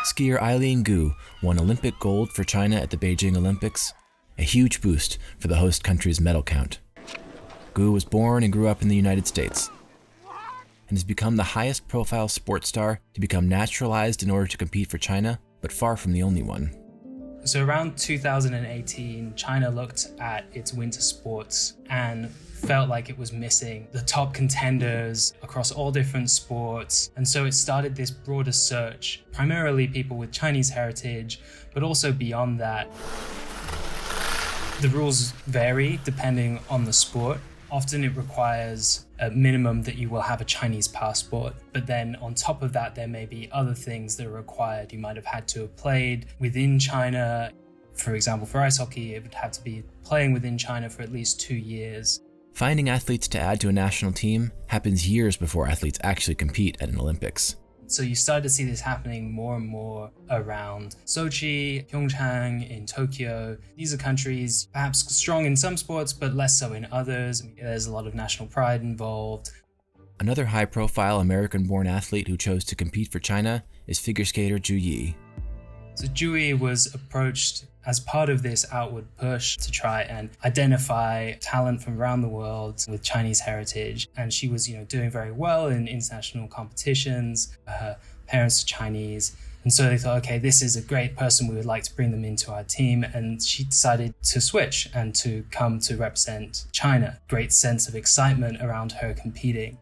Skier Eileen Gu won Olympic gold for China at the Beijing Olympics, a huge boost for the host country's medal count. Gu was born and grew up in the United States and has become the highest profile sports star to become naturalized in order to compete for China, but far from the only one. So around 2018, China looked at its winter sports and felt like it was missing the top contenders across all different sports. And so it started this broader search, primarily people with Chinese heritage, but also beyond that. The rules vary depending on the sport. Often it requires a minimum that you will have a Chinese passport, but then on top of that, there may be other things that are required. You might have had to have played within China. For example, for ice hockey, it would have to be playing within China for at least 2 years. Finding athletes to add to a national team happens years before athletes actually compete at an Olympics. So you started to see this happening more and more around Sochi, Pyeongchang, in Tokyo. These are countries perhaps strong in some sports, but less so in others. There's a lot of national pride involved. Another high-profile American-born athlete who chose to compete for China is figure skater Zhu Yi. So Zhu Yi was approached as part of this outward push to try and identify talent from around the world with Chinese heritage. And she was, doing very well in international competitions. Her parents are Chinese. And so they thought, okay, this is a great person. We would like to bring them into our team. And she decided to switch and to come to represent China. Great sense of excitement around her competing.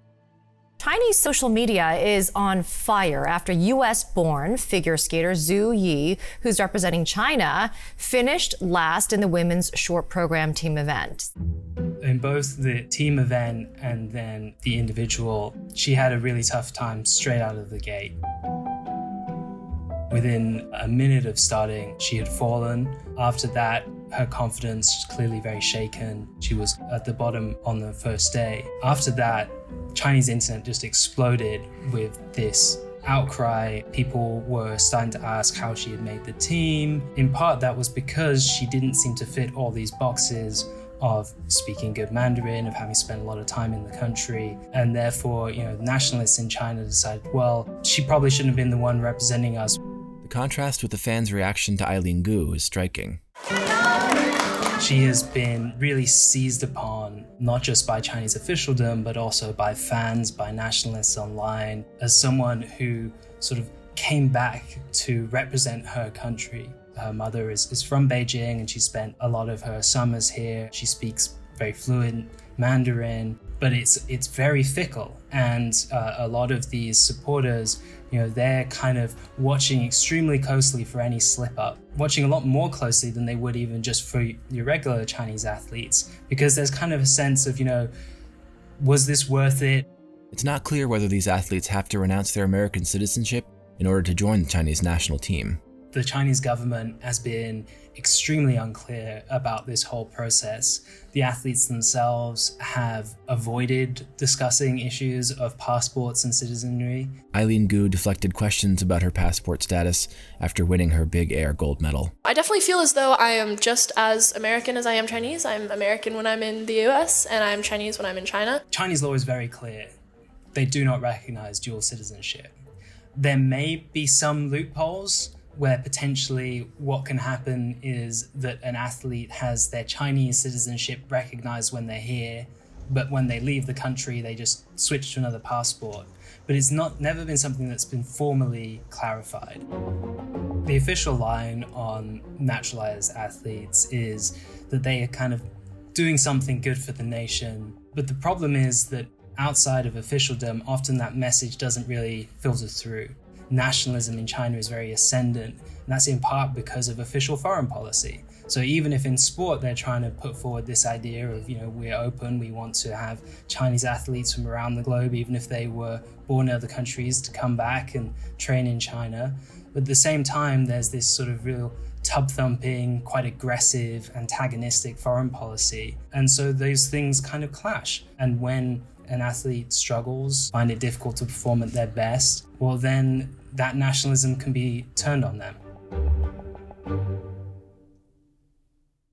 Chinese social media is on fire after U.S.-born figure skater Zhu Yi, who's representing China, finished last in the women's short program team event. In both the team event and then the individual, she had a really tough time straight out of the gate. Within a minute of starting, she had fallen. After that, her confidence was clearly very shaken. She was at the bottom on the first day. After that, Chinese internet just exploded with this outcry. People were starting to ask how she had made the team. In part, that was because she didn't seem to fit all these boxes of speaking good Mandarin, of having spent a lot of time in the country. And therefore, nationalists in China decided, well, she probably shouldn't have been the one representing us. The contrast with the fans' reaction to Eileen Gu is striking. She has been really seized upon, not just by Chinese officialdom, but also by fans, by nationalists online, as someone who sort of came back to represent her country. Her mother is from Beijing and she spent a lot of her summers here. She speaks very fluent Mandarin, but it's very fickle. And a lot of these supporters, they're kind of watching extremely closely for any slip up, watching a lot more closely than they would even just for your regular Chinese athletes, because there's kind of a sense of, was this worth it? It's not clear whether these athletes have to renounce their American citizenship in order to join the Chinese national team. The Chinese government has been extremely unclear about this whole process. The athletes themselves have avoided discussing issues of passports and citizenry. Eileen Gu deflected questions about her passport status after winning her big air gold medal. I definitely feel as though I am just as American as I am Chinese. I'm American when I'm in the US, and I'm Chinese when I'm in China. Chinese law is very clear. They do not recognize dual citizenship. There may be some loopholes where potentially what can happen is that an athlete has their Chinese citizenship recognized when they're here, but when they leave the country, they just switch to another passport. But it's never been something that's been formally clarified. The official line on naturalized athletes is that they are kind of doing something good for the nation. But the problem is that outside of officialdom, often that message doesn't really filter through. Nationalism in China is very ascendant, and that's in part because of official foreign policy. So even if in sport they're trying to put forward this idea of, we're open, we want to have Chinese athletes from around the globe, even if they were born in other countries, to come back and train in China. But at the same time, there's this sort of real tub-thumping, quite aggressive, antagonistic foreign policy. And so those things kind of clash. And when an athlete struggles, find it difficult to perform at their best, well then that nationalism can be turned on them.